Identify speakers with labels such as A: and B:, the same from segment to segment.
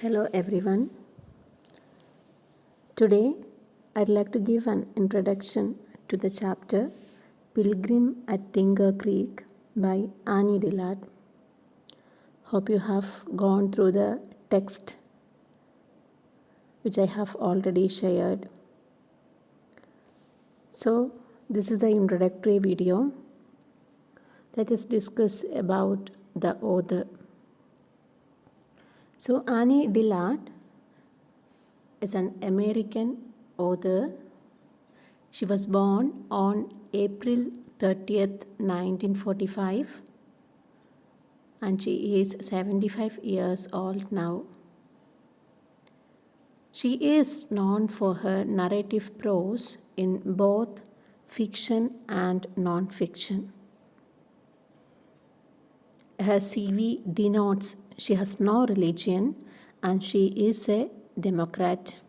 A: Hello everyone. Today I'd like to give an introduction to the chapter Pilgrim at Tinker Creek by Annie Dillard. Hope you have gone through the text which I have already shared. So this is the introductory video. Let us discuss about the author. So Annie Dillard is an American author. She was born on April 30th, 1945, and she is 75 years old now. She is known for her narrative prose in both fiction and non-fiction. Her CV denotes she has no religion and she is a Democrat.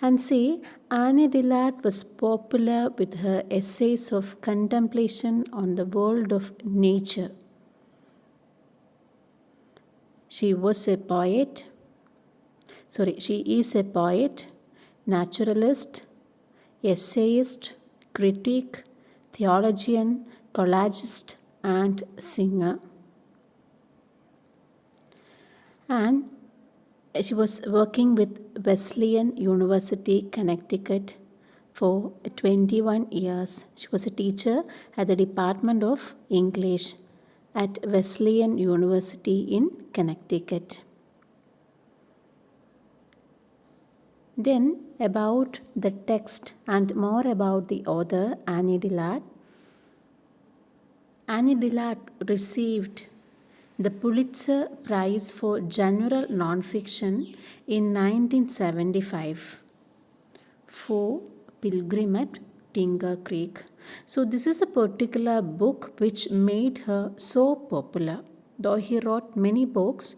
A: And see, Annie Dillard was popular with her essays of contemplation on the world of nature. She is a poet, naturalist, essayist, critic, theologian, collagist, and singer. And she was working with Wesleyan University, Connecticut for 21 years. She was a teacher at the Department of English at Wesleyan University in Connecticut. Then about the text and more about the author Annie Dillard. Annie Dillard received the Pulitzer Prize for General Nonfiction in 1975 for Pilgrim at Tinker Creek. So this is a particular book which made her so popular. Though he wrote many books,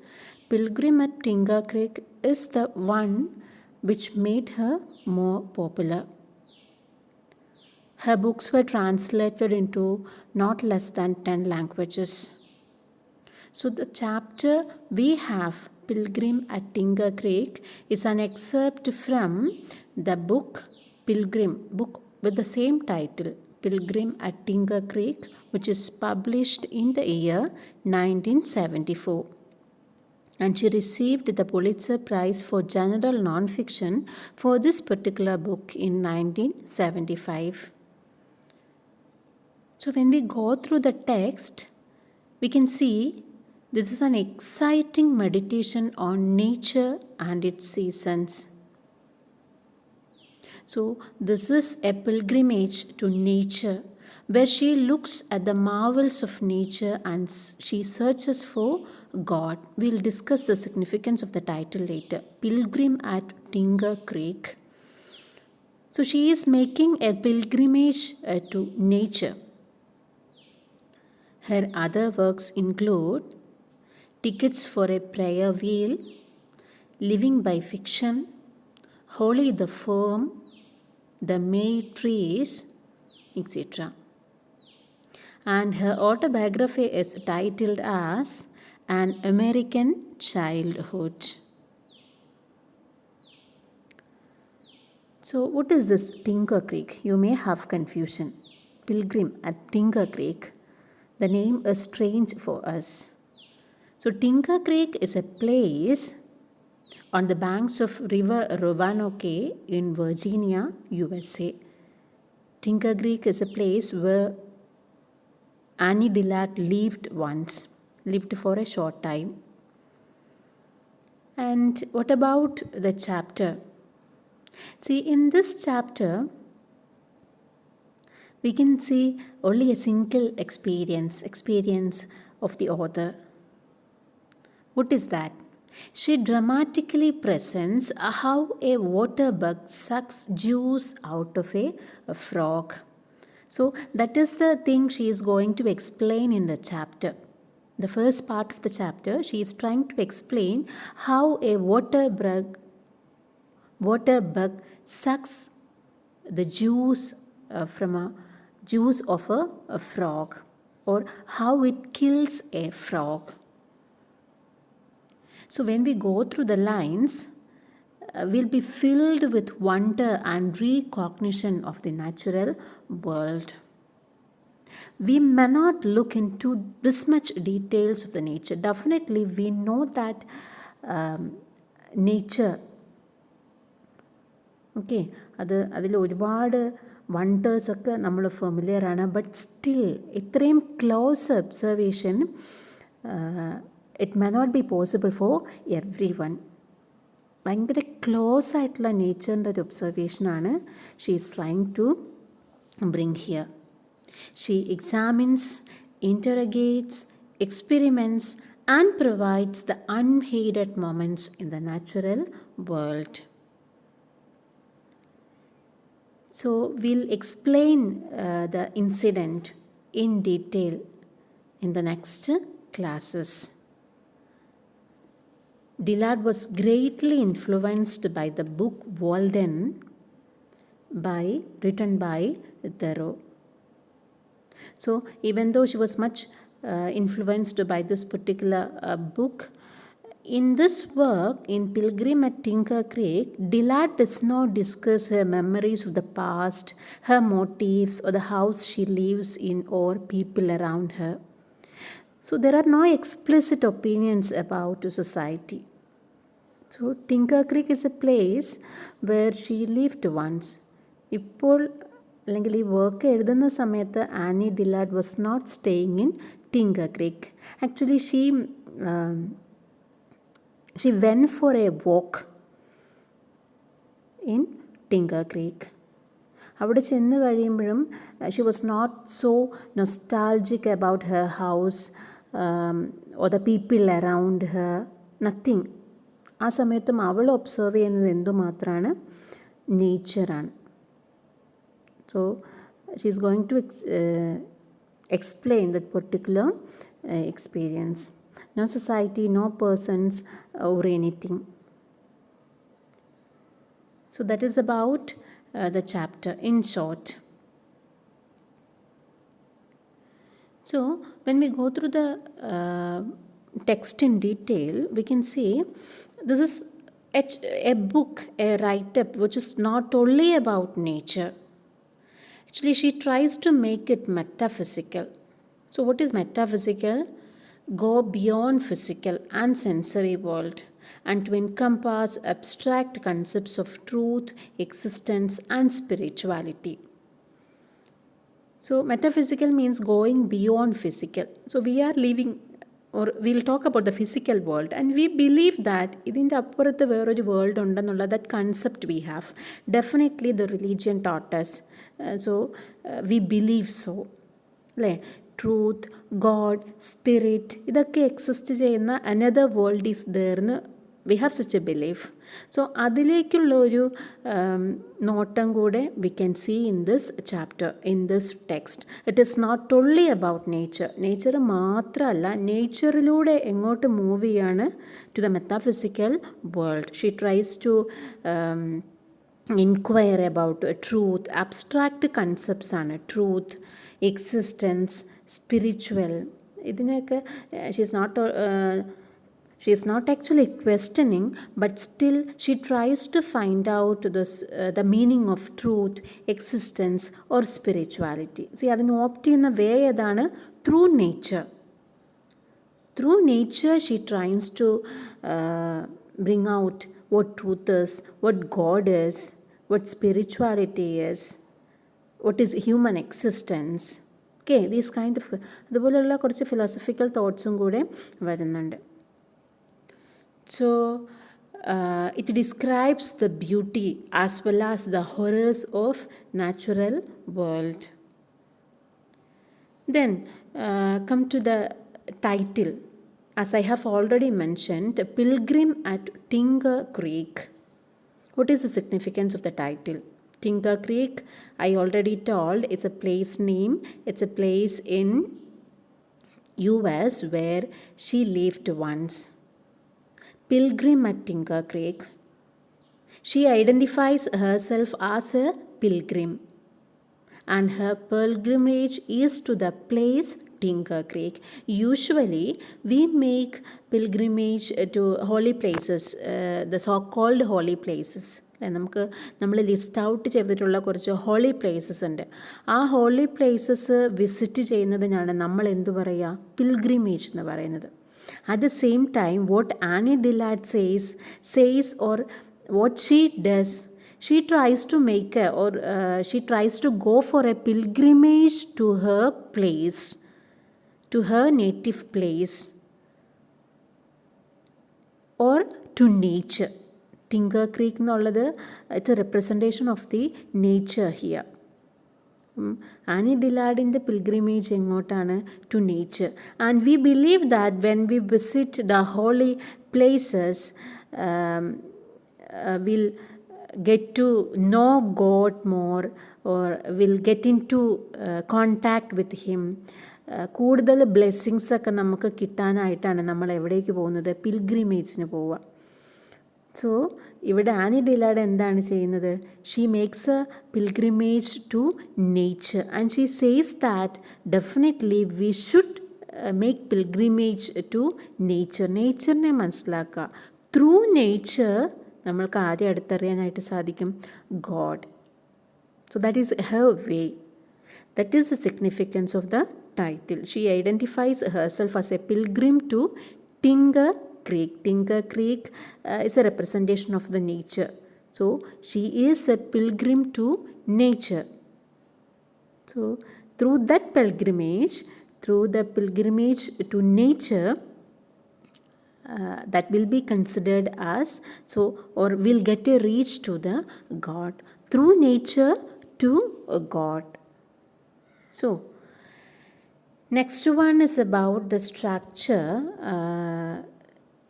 A: Pilgrim at Tinker Creek is the one which made her more popular. Her books were translated into not less than 10 languages. So the chapter we have, Pilgrim at Tinker Creek, is an excerpt from the book Pilgrim, book with the same title, Pilgrim at Tinker Creek, which is published in the year 1974. And she received the Pulitzer Prize for General Nonfiction for this particular book in 1975. So when we go through the text, we can see this is an exciting meditation on nature and its seasons. So this is a pilgrimage to nature where she looks at the marvels of nature and she searches for God. We'll discuss the significance of the title later. Pilgrim at Tinker Creek. So she is making a pilgrimage to nature. Her other works include Tickets for a Prayer Wheel, Living by Fiction, Holy the Firm, The May Trees, etc. And her autobiography is titled as An American Childhood. So what is this Tinker Creek? You may have confusion. Pilgrim at Tinker Creek. The name is strange for us. So Tinker Creek is a place on the banks of River Roanoke in Virginia, USA. Tinker Creek is a place where Annie Dillard lived for a short time. And what about the chapter? See, in this chapter, we can see only a single experience of the author. What is that? She dramatically presents how a water bug sucks juice out of a frog. So that is the thing she is going to explain in the chapter. The first part of the chapter, she is trying to explain how a water bug sucks the juice of a frog, or how it kills a frog. So when we go through the lines, we'll be filled with wonder and recognition of the natural world. We may not look into this much details of the nature. Definitely, we know that nature, okay, അതിൽ ഒരുപാട് വണ്ടേഴ്സൊക്കെ നമ്മൾ familiar ആണ്. But still ഇത്രയും close observation it may not be possible for everyone. ഭയങ്കര close ആയിട്ടുള്ള നേച്ചറിൻ്റെ ഒരു ഒബ്സർവേഷനാണ് she is trying to bring here. She examines, interrogates, experiments, and provides the unheeded moments in the natural world. So we'll explain the incident in detail in the next classes. Dillard was greatly influenced by the book Walden written by Thoreau. So even though she was much influenced by this particular book, in this work, in Pilgrim at Tinker Creek, Dillard does not discuss her memories of the past, her motives, or the house she lives in, or people around her. So there are no explicit opinions about society. So Tinker Creek is a place where she lived once. ഇപ്പോൾ അല്ലെങ്കിൽ ഈ work എഴുതുന്ന സമയത്ത് Annie Dillard was not staying in Tinker Creek. Actually she went for a walk in Tinker Creek. അവിടെ ചെന്ന് കഴിയുമ്പോഴും she was not so nostalgic about her house or the people around her, nothing. ആ സമയത്തും അവൾ observe ചെയ്യുന്നത് എന്തുമാത്രമാണ്? നേച്ചറാണ്. So she is going to explain that particular experience. No society, no persons or anything. So that is about the chapter in short. So when we go through the text in detail, we can see this is a book, a write-up which is not only about nature. Actually, she tries to make it metaphysical. So what is metaphysical? Go beyond physical and sensory world and to encompass abstract concepts of truth, existence, and spirituality. So metaphysical means going beyond physical. So we are living, or we'll talk about the physical world, and we believe that ഇതിൻ്റെ അപ്പുറത്ത് വേറൊരു world ഉണ്ടെന്നുള്ള that concept we have. Definitely the religion taught us. So we believe so, അല്ലേ? Truth, God, spirit, ഇതൊക്കെ exist ചെയ്യുന്ന another world is there എന്ന് we have such a belief. So അതിലേക്കുള്ളൊരു നോട്ടം കൂടെ we can see in this chapter, in this text. It is not only about nature. Nature മാത്രമല്ല, നേച്ചറിലൂടെ എങ്ങോട്ട് മൂവ് ചെയ്യാണ്? To the metaphysical world. She tries to inquire about truth, abstract concepts ആണ്. Truth, existence, spiritual, ഇതിനൊക്കെ she is not actually questioning, but still she tries to find out the meaning of truth, existence or spirituality. See, അതിന് opt ചെയ്യുന്ന വേ ഏതാണ്? Through nature. Through nature, she tries to bring out what truth is, what God is, what spirituality is, what is human existence. Okay, these kind of അതുപോലെയുള്ള കുറച്ച് philosophical തോട്ട്സും കൂടെ വരുന്നുണ്ട്. So it describes the beauty as well as the horrors of natural world. Then come to the title. As I have already mentioned, Pilgrim at Tinker Creek. What is the significance of the title? Tinker Creek, I already told, it's a place name. It's a place in US where she lived once. Pilgrim at Tinker Creek. She identifies herself as a pilgrim, and her pilgrimage is to the place Tinker Creek. Usually, we make pilgrimage to holy places, the so-called holy places. നമ്മൾ list out ചെയ്തിട്ടുള്ള കുറച്ച് holy places ഉണ്ട്. ആ holy places visit ചെയ്യുന്നതിനാണ് നമ്മൾ എന്തു പറയുക, pilgrimage എന്ന് പറയുന്നത്. At the same time, what Annie Dillard says or what she does, she tries to make she tries to go for a pilgrimage to her place, to her native place, or to nature. Tinker Creek എന്നുള്ളത് it's a representation of the nature here. Annie ഡിലാർഡിൻ്റെ pilgrimage എങ്ങോട്ടാണ്? To nature. And we believe that when we visit the holy places will get to know God more or will get in to contact with him. കൂടുതൽ ബ്ലെസ്സിങ്സൊക്കെ നമുക്ക് കിട്ടാനായിട്ടാണ് നമ്മൾ എവിടേക്ക് പോകുന്നത്? പിൽഗ്രിമേജിന് പോവുക. So ഇവിടെ ആനി ഡിലാർഡ് എന്താണ് ചെയ്യുന്നത്? She makes a pilgrimage to nature and she says that definitely we should make pilgrimage to nature. നേച്ചറിനെ മനസ്സിലാക്കുക. ത്രൂ നേച്ചർ നമ്മൾക്ക് ആദ്യം അടുത്തറിയാനായിട്ട് സാധിക്കും God. So that is her way. That is the significance of the title. She identifies herself as a pilgrim to Tinker Creek. Tinker Creek is a representation of the nature. So she is a pilgrim to nature. So through the pilgrimage to nature, that will be considered as or will get a reach to the God. Through nature to God. So next one is about the structure.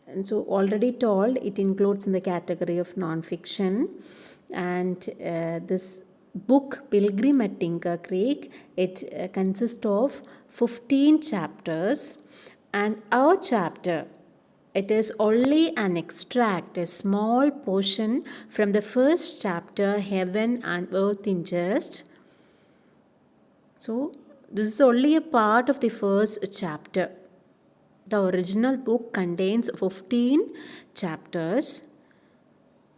A: And so already told, it includes in the category of non-fiction. And this book, Pilgrim at Tinker Creek, it consists of 15 chapters. And our chapter, it is only an extract, a small portion from the first chapter, Heaven and Earth in Just. So this is only a part of the first chapter. The original book contains 15 chapters,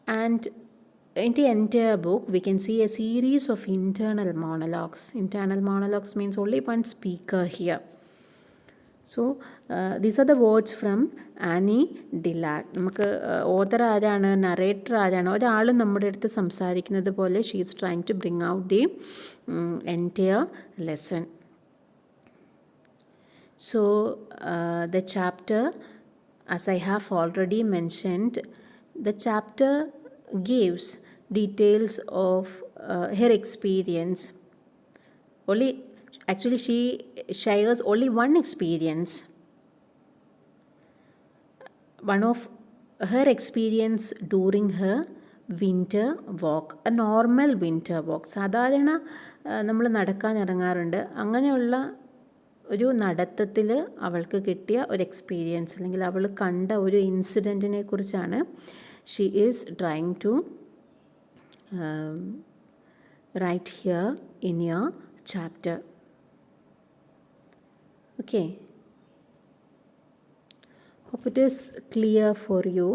A: and in the entire book we can see a series of internal monologues. Internal monologues means only one speaker here. So these are the words from Annie Dillard. നമുക്ക് author ആരാണ്, narrator ആരാണ്, ഒരാൾ നമ്മുടെ അടുത്ത് സംസാരിക്കുന്നത് പോലെ she is trying to bring out the entire lesson. So the chapter, as I have already mentioned, the chapter gives details of her experience. Actually she shares only one experience. One of her experience during her winter walk, a normal winter walk. സാധാരണ നമ്മൾ നടക്കാൻ ഇറങ്ങാറുണ്ട്. അങ്ങനെയുള്ള ഒരു നടത്തത്തിൽ അവൾക്ക് കിട്ടിയ ഒരു experience അല്ലെങ്കിൽ അവൾ കണ്ട ഒരു ഇൻസിഡൻറ്റിനെ കുറിച്ചാണ് she is trying to write here in your chapter. Okay, hope it is clear for you.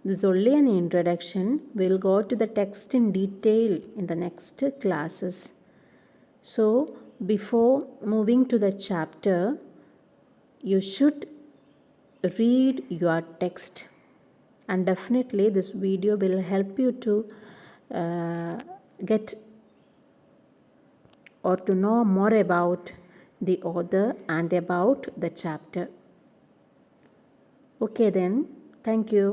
A: This is only an introduction. We'll go to the text in detail in the next classes. So before moving to the chapter, you should read your text, and definitely this video will help you to get or to know more about the author and about the chapter. Okay then, thank you.